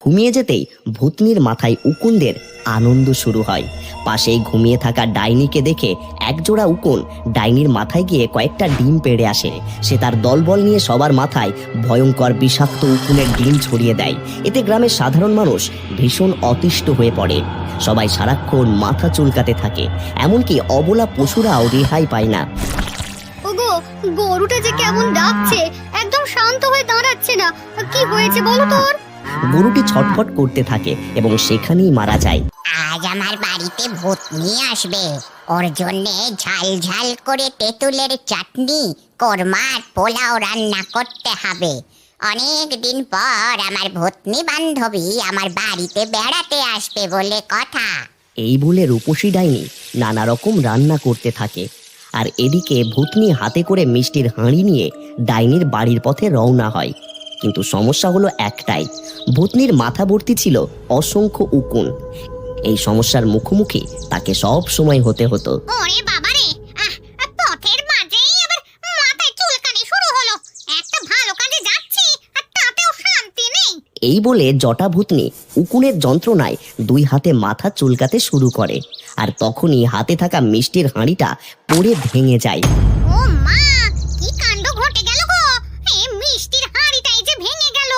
ঘুমিয়ে যেতেই ভূতনির মাথায় উকুনদের আনন্দ শুরু হয়। পাশেই ঘুমিয়ে থাকা ডাইনিকে দেখে একজোড়া উকুন ডাইনির মাথায় গিয়ে কয়েকটা ডিম পেড়ে আসে। সে তার দলবল নিয়ে সবার মাথায় ভয়ঙ্কর বিষাক্ত উকুনের ডিম ছড়িয়ে দেয়। এতে গ্রামের সাধারণ মানুষ ভীষণ অতিষ্ঠ হয়ে পড়ে। সবাই সারাক্ষণ মাথা চুলকাতে থাকে, এমনকি অবলা পশুরাও রেহাই পায় না। ওগো, গরুটা যে কেমন ডাকছে, একদম শান্ত হয়ে দাঁড়াচ্ছে না। কি হয়েছে বলো তোর? গরুটি ছটফট করতে থাকে এবং সেখানেই মারা যায়। আজ আমার বাড়িতে ভূত নিয়ে আসবে, ওর জন্যে ঝাল ঝাল করে তেঁতুলের চাটনি, কোরমা আর পোলাও রান্না করতে হবে। অনেক দিন পর আমার ভূতনি বান্ধবী আমার বাড়িতে বেড়াতে আসবে বলে কথা। এই বলে রূপসী ডাইনি নানা রকম রান্না করতে থাকে। আর এদিকে ভূতনি হাতে করে মিষ্টির হাঁড়ি নিয়ে ডাইনির বাড়ির পথে রওনা হয়। কিন্তু সমস্যা হলো একটাই, ভূতনির মাথা ভর্তি ছিল অসংখ্য উকুন। এই সমস্যার মুখোমুখি তাকে সব সময় হতে হতো। ওরে বাবারে, পথের মাঝেই আবার মাথায় চুলকানি শুরু হলো। একটা ভালো কাজে যাচ্ছি আর তাতেও শান্তি নেই। এই বলে জটা ভূতনি উকুনের যন্ত্রণায় দুই হাতে মাথা চুলকাতে শুরু করে। আর তখনই হাতে থাকা মিষ্টির হাঁড়িটা পড়ে ভেঙে যায়। ও মা, কি কাণ্ড ঘটে গেল গো! এই মিষ্টির হাঁড়িটাই যে ভেঙে গেল।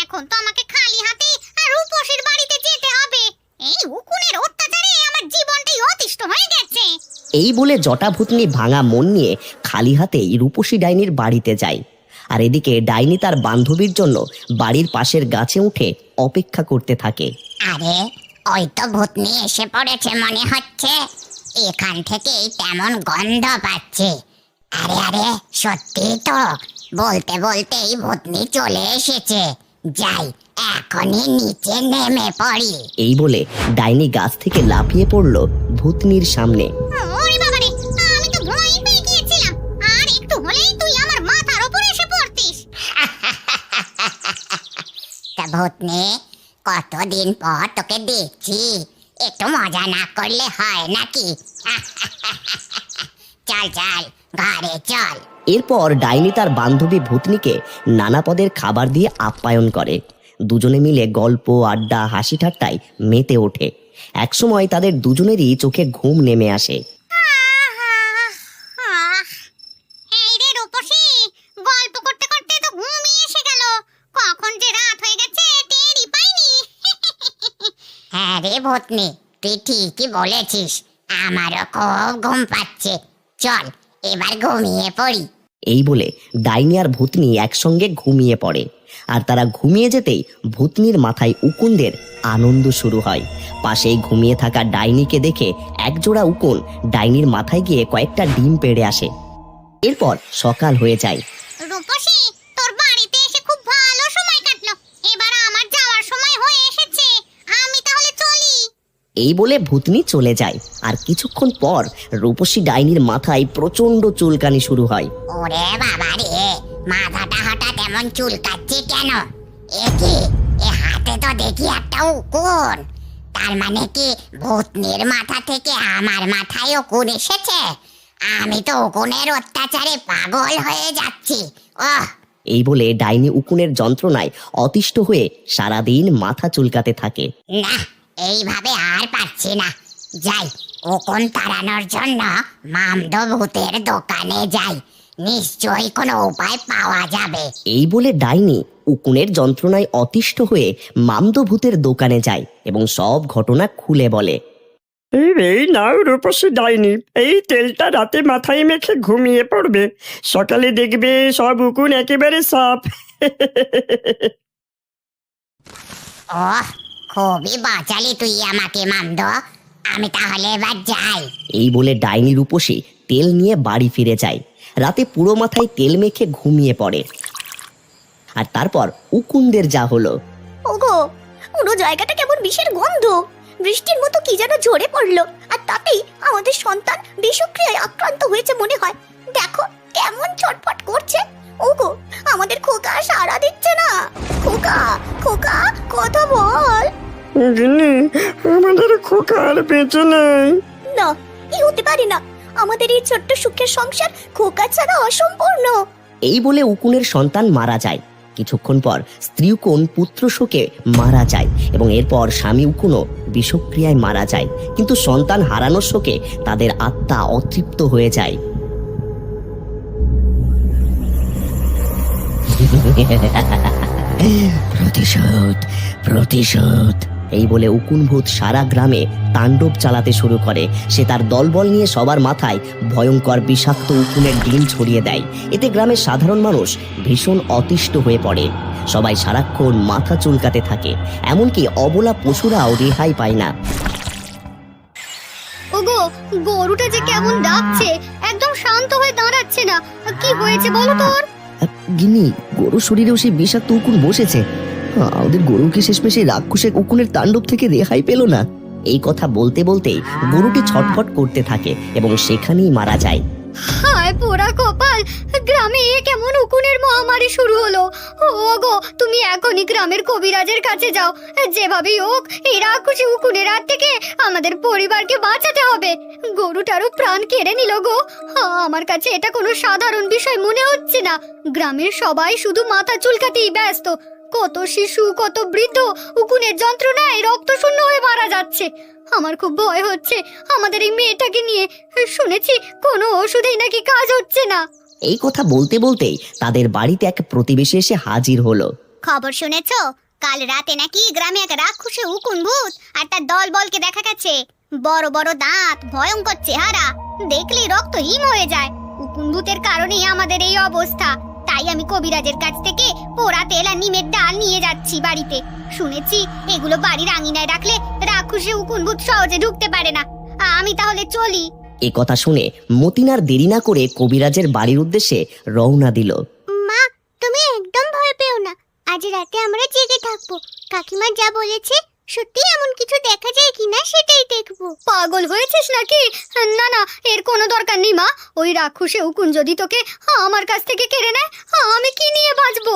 এখন তো আমাকে খালি হাতে আর রূপসীর বাড়িতে যেতে হবে। এই উকুনের অত্যাচারে আমার জীবনটাই অতিষ্ঠ হয়ে গেছে। এই বলে জটা ভূতনি ভাঙা মন নিয়ে খালি হাতেই রূপসী ডাইনির বাড়িতে যায়। আর এদিকে ডাইনি তার বান্ধবীর জন্য বাড়ির পাশের গাছে উঠে অপেক্ষা করতে থাকে। আরে, ওই তো ভূতনি এসে পড়েছে মনে হচ্ছে। এখান থেকেই তেমন গন্ধ পাচ্ছে। আরে আরে, সত্যি তো, বলতে বলতেই ভূতনি চলে এসেছে। যাই, এখনই নিচে নেমে পড়ি। এই বলে ডাইনি গাছ থেকে লাফিয়ে পড়ল ভূতনির সামনে। ওরে বাবারে, আমি তো ভয় পেয়ে গিয়েছিলাম। আর একটু হলেই তুই আমার মাথার উপর এসে পড়তিস। তা ভূতনি, কতদিন পর তোকে দেখছি, একটু মজা না করলে হয় নাকি? চল চল, ঘরে চল। এরপর ডাইনি তার বান্ধবী ভূতনিকে নানা পদের খাবার দিয়ে আপ্যায়ন করে। দুজনে মিলে গল্প, আড্ডা, হাসি ঠাট্টায় মেতে ওঠে। একসময় তাদের দুজনেরই চোখে ঘুম নেমে আসে। এই রে রূপসী, গল্প করতে করতে তো ঘুমিয়ে এসে গেল। কখন যে রাত হয়ে গেছে টেরই পাইনি। হ্যাঁ রে ভূতনি, তুই ঠিকই বলেছিস, আমারও খুব ঘুম পাচ্ছে। চল, এবার ঘুমিয়ে পড়ি। এই বলে ডাইনি আর ভূতনি একসঙ্গে ঘুমিয়ে পড়ে। আর তারা ঘুমিয়ে যেতেই ভূতনির মাথায় উকুনদের আনন্দ শুরু হয়। পাশেই ঘুমিয়ে থাকা ডাইনিকে দেখে একজোড়া উকুন ডাইনির মাথায় গিয়ে কয়েকটা ডিম পেড়ে আসে। এরপর সকাল হয়ে যায়। রূপসী, তোর বাড়িতে এসে খুব ভালো সময় কাটলো। এবার আমার যাওয়ার সময় হয়ে এসেছে, আমি তাহলে চলি। এই বলে ভূতনি চলে যায়। আর কিছুক্ষণ পর রূপসী ডাইনির মাথায় প্রচন্ড চুলকানি শুরু হয়। ওরে বাবা রে, মাথাটা হঠাৎ এমন চুলকাচ্ছে কেন? এ কি, এ হাতে তো দেখি একটা উকুন। তার মানে কি ভূতনির মাথা থেকে আমার মাথায় উকুন এসেছে? আমি তো উকুনের অত্যাচারে পাগল হয়ে যাচ্ছি। ওহ! এই বলে ডাইনি উকুনের যন্ত্রণায় অতিষ্ঠ হয়ে সারাদিন মাথা চুলকাতে থাকে। না, এইভাবে আর পারছি না। যাই, উকুন তাড়ানোর জন্য মামদো ভূতের দোকানে যাই, নিশ্চয়ই কোনো উপায় পাওয়া যাবে। এই বলে ডাইনি উকুনের যন্ত্রণায় অতিষ্ঠ হয়ে মামদো ভূতের দোকানে যায় এবং সব ঘটনা খুলে বলে। এই নাও রূপসী ডাইনি, এই তেলটা রাতে মাথায় মেখে ঘুমিয়ে পড়বে, সকালে দেখবে সব উকুন একেবারে সাফ। ওহ, খুবই বাঁচালি তুই আমাকে মামদো। আমি তাহলে এবার যাই। এই বলে ডাইনি রূপসী তেল নিয়ে বাড়ি ফিরে যায়। রাতে পুরো মাথায় তেল মেখে ঘুমিয়ে পড়ে। আর তারপর উকুনদের যা হলো। ওগো, পুরো জায়গাটা কেমন বিষের গন্ধ। বৃষ্টির মতো কি যেন ঝরে পড়লো, আর তাতেই আমাদের সন্তান বিষক্রিয়ায় আক্রান্ত হয়েছে মনে হয়। দেখো কেমন ছটফট করছে। ওগো, আমাদের খোকা সাড়া দিচ্ছে না। খোকা, খোকা, কথা বল। গিন্নি, আমাদের খোকা আর বেঁচে নেই। না, এই হতে পারে না। আমাদের এই ছোট্ট সুখের সংসার খোকা ছাড়া অসম্পূর্ণ। এই বলে উকুনের সন্তান মারা যায়। কিছুক্ষণ পর স্ত্রী উকুন পুত্র শোকে মারা যায় এবং এরপর স্বামী উকুনও বিষক্রিয়ায় মারা যায়, কিন্তু সন্তান হারানোর শোকে তাদের আত্মা অতৃপ্ত হয়ে যায়। প্রতিশোধ, প্রতিশোধ, এই বলে উকুন ভূত সারা গ্রামে তাণ্ডব চালাতে শুরু করে। সে তার দলবল নিয়ে সবার মাথায় ভয়ঙ্কর বিষাক্ত উকুনের ডিম ছড়িয়ে দেয়। এতে গ্রামের সাধারণ মানুষ ভীষণ অতিষ্ঠ হয়ে পড়ে। সবাই সারাক্ষণ মাথা চুলকাতে থাকে, এমনকি অবলা পশুরাও রেহাই পায় না। ওগো, গরুটা যে কেমন ডাকছে, একদম শান্ত হয়ে দাঁড়াচ্ছে না। কি হয়েছে বলো তোর? গিন্নি, গরুর শরীরেও সেই বিষাক্ত উকুন বসেছে। আমাদের গরুকে শেষমেশ এই রাক্ষসের উকুনের তাণ্ডব থেকে রেহাই পেল না। এই কথা বলতে বলতেই গরুটি ছটফট করতে থাকে এবং সেখানেই মারা যায়। হায় পোড়া কপাল, গ্রামে এ কেমন উকুনের মহামারী শুরু হলো। ওগো, তুমি এখনই গ্রামের কবিরাজের কাছে যাও। যেভাবেই হোক এই রাক্ষসী উকুনের হাত থেকে আমাদের পরিবারকে বাঁচাতে হবে। গরুটারও প্রাণ কেড়ে নিল গো। আমার কাছে এটা কোনো সাধারণ বিষয় মনে হচ্ছে না। গ্রামের সবাই শুধু মাথা চুলকাতেই ব্যস্ত। কত শিশু, কত বৃদ্ধ উকুনের যন্ত্রণায় রক্ত শূন্য হয়ে মারা যাচ্ছে। আমার খুব ভয় হচ্ছে আমাদের এই মেয়েটাকে নিয়ে। শুনেছি কোনো ওষুধেই নাকি কাজ হচ্ছে না। এই কথা বলতে বলতেই তাদের বাড়িতে এক প্রতিবেশী এসে হাজির হলো। খবর শুনেছো? কাল রাতে নাকি গ্রামে এক রাক্ষসে উকুন ভূত আর তার দল বলকে দেখা গেছে। বড় বড় দাঁত, ভয়ঙ্কর চেহারা, দেখলেই রক্ত হিম হয়ে যায়। উকুন ভূতের কারণেই আমাদের এই অবস্থা। তাই আমি কবিরাজের কাছ থেকে পোড়া তেল আর নিমের ডাল নিয়ে যাচ্ছি বাড়িতে। শুনেছি এগুলো বাড়ির আঙিনায় রাখলে রাক্ষসে উকুন ভূত সহজে ঢুকতে পারে না। আমি তাহলে চলি। এ কথা শুনে মতিন আর দেরি না করে কবিরাজের বাড়ির উদ্দেশ্যে রওনা দিল। মা, তুমি একদম ভয় পেও না। আজ রাতে আমরা জেগে থাকবো। কাকিমা যা বলেছে সত্যি এমন কিছু দেখা যায় কিনা সেটাই দেখবো। পাগল হয়েছিস নাকি? না না, এর কোনো দরকার নেই মা। ওই রাক্ষসে উকুন যদি তোকে আমার কাছ থেকে কেড়ে নেয়, আমি কি নিয়ে বাঁচবো?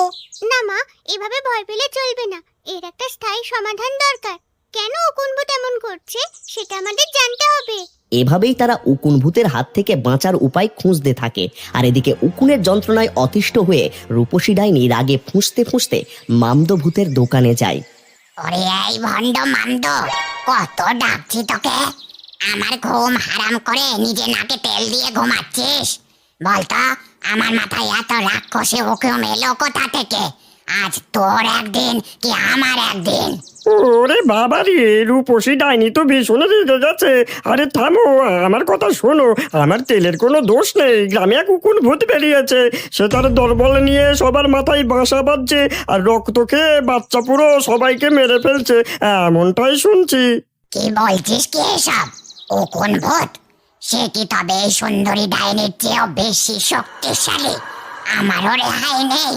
না মা, এভাবে ভয় পেলে চলবে না। এর একটা স্থায়ী সমাধান দরকার। কেন উকুন ভূত এমন করছে সেটা আমাদের জানতে হবে। এভাবেই তারা উকুন ভূতের হাত থেকে বাঁচার উপায় খুঁজতে থাকে। আর এদিকে উকুনের যন্ত্রণায় অতিষ্ঠ হয়ে রূপসী ডাইনি রাগে ফুঁসতে ফুঁসতে মামদো ভূতের দোকানে যায়। ওরে এই ভণ্ড মামদ, কত ডাকছি তোকে। আমার ঘুম হারাম করে নিজে নাকে তেল দিয়ে ঘুমাচ্ছিস? বলতো, আমার মাথায় এত রাক্ষসে হুকুম এলো কোথা থেকে? আজ তোর একদিন কি আমার একদিন? ওরে বাবা রে, রূপসী ডাইনি তো ভীষণ রেগে গেছে। আরে থামো, আমার কথা শোনো। আমার তেলের কোনো দোষ নেই। গ্রামে এক উকুন ভূত বেরিয়েছে। সে তার দলবল নিয়ে সবার মাথায় বাসা বাঁধছে আর রক্ত খেয়ে বাচ্চা পুরো সবাইকে মেরে ফেলছে, এমনটাই শুনছি। কি বলছিস কি এসব? উকুন ভূত? সে কি তবে এই সুন্দরী ডাইনির চেয়েও বেশি শক্তিশালী? আমারও রেহাই নেই।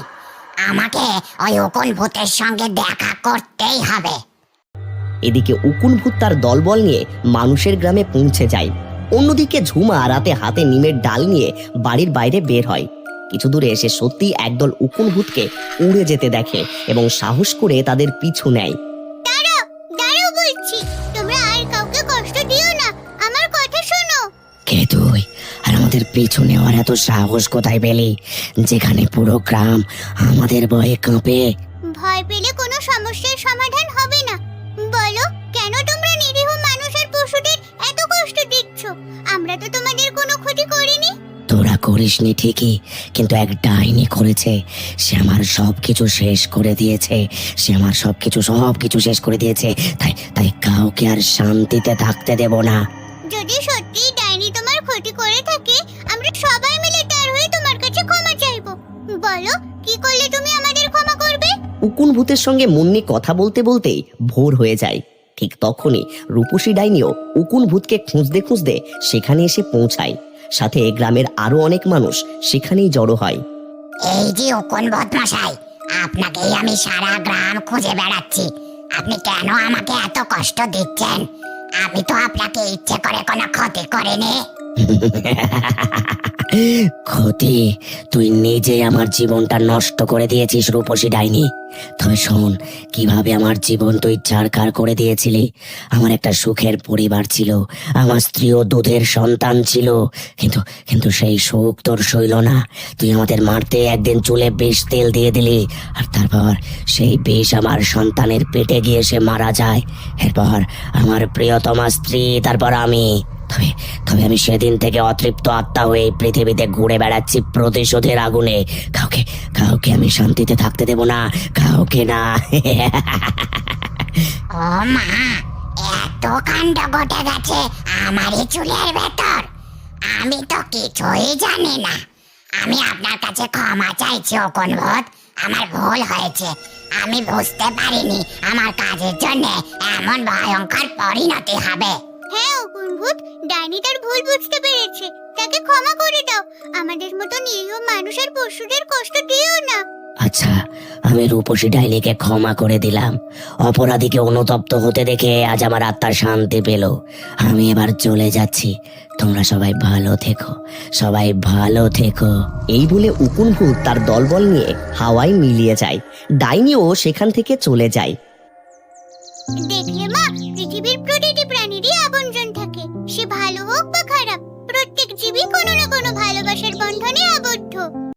আমাকে ওই উকুন ভূতের সঙ্গে দেখা করতেই হবে। এদিকে উকুন ভূত তার দলবল নিয়ে মানুষের গ্রামে পৌঁছে যায়। অন্যদিকে ঝুমা রাতে হাতে নিমের ডাল নিয়ে বাড়ির বাইরে বের হয়। কিছু দূরে এসে সত্যি একদল উকুন ভূতকে উড়ে যেতে দেখে এবং সাহস করে তাদের পিছু নেয়। দাঁড়াও বলছি, তোমরা আর কাউকে কষ্ট দিও না। আমার কথা শোনো। কে তুই? আর আমাদের পিছু নেওয়ার এত সাহস কোথায় পেলি, যেখানে পুরো গ্রাম আমাদের ভয়ে কাঁপে? ভয় পেলে কোনো সমস্যার সমাধান হবে না। বলো, কেন তোমরা নিরীহ মানুষ আর পশুদের এত কষ্ট দিচ্ছ? আমরা তো তোমাদের কোনো ক্ষতি করিনি। তোরা করিসনি ঠিকই, কিন্তু এক ডাইনি করেছে। সে আমার সবকিছু শেষ করে দিয়েছে। সবকিছু শেষ করে দিয়েছে। তাই কাউকে আর শান্তিতে থাকতে দেব না। যদি সত্যি ডাইনি তোমার ক্ষতি করে থাকে, আমরা সবাই মিলে তার হয়ে তোমার কাছে ক্ষমা চাইবো। বলো, কি করলে তুমি আমাদের ক্ষমা করবে? উকুন ভূতের সঙ্গে মুন্নি কথা বলতে বলতেই ভোর হয়ে যায়। ঠিক তখনই রূপসী ডাইনিও উকুন ভূতকে খুঁজতে খুঁজতে সেখানে এসে পৌঁছায়। সাথে গ্রামের আরো অনেক মানুষ সেখানেই জড়ো হয়। এই যে উকুন ভূত মশাই, আপনাকেই আমি সারা গ্রাম খুঁজে বেড়াচ্ছি। আপনি কেন আমাকে এত কষ্ট দিচ্ছেন? আমি তো আপনাকে ইচ্ছে করে কোনো ক্ষতি করিনি। ক্ষতি? তুই নিজে আমার জীবনটা নষ্ট করে দিয়েছিস রূপসী ডাইনি। তবে শোন, কিভাবে আমার জীবন তুই ছারখার করে দিয়েছিলি। আমার একটা সুখের পরিবার ছিল, আমার স্ত্রীও দুধের সন্তান ছিল, কিন্তু কিন্তু সেই সুখ তোর সইল না। তুই আমাদের মারতে একদিন চুলে বিষ তেল দিয়ে দিলি, আর তারপর সেই বিষ আমার সন্তানের পেটে গিয়ে সে মারা যায়। এরপর আমার প্রিয়তমা স্ত্রী, তারপর আমি। তবে তবে আমি সেদিন থেকে অতৃপ্ত আত্মা হয়ে এই পৃথিবীতে ঘুরে বেড়াচ্ছি প্রতিশোধের আগুনে। কাউকে কাউকে আমি শান্তিতে থাকতে দেব না, কাউকে না। ও মা, এত কাণ্ড ঘটে গেছে আমারই চুলের ভেতর। আমি তো কিছুই জানি না। আমি আপনার কাছে ক্ষমা চাইছি অকুন ভূত, আমার ভুল হয়েছে। আমি বুঝতে পারিনি আমার কাজের জন্য এমন ভয়ঙ্কর পরিণতি হবে। হ্যাঁ অকুন ভূত, ডাইনি তার ভুল বুঝতে পেরেছে, তাকে ক্ষমা করে দাও। আমাদের মতো নিরীহ মানুষের পশুদের কষ্ট দিও না। আচ্ছা, আমি রূপসী ডাইনিকে ক্ষমা করে দিলাম। অপরাধীকে অনুতপ্ত হতে দেখে আজ আমার আত্মার শান্তি পেল। আমি এবার চলে যাচ্ছি। তোমরা সবাই ভালো থেকো, সবাই ভালো থেকো। এই বলে উকুন ভূত তার দলবল নিয়ে হাওয়ায় মিলিয়ে যায়। ডাইনিও সেখান থেকে চলে যায়। দেখলে মা, পৃথিবীর প্রতিটি প্রাণীরই আপনজন থাকে, সে ভালো হোক বা খারাপ, প্রত্যেক জীবই কোনো না কোনো ভালোবাসার বন্ধনে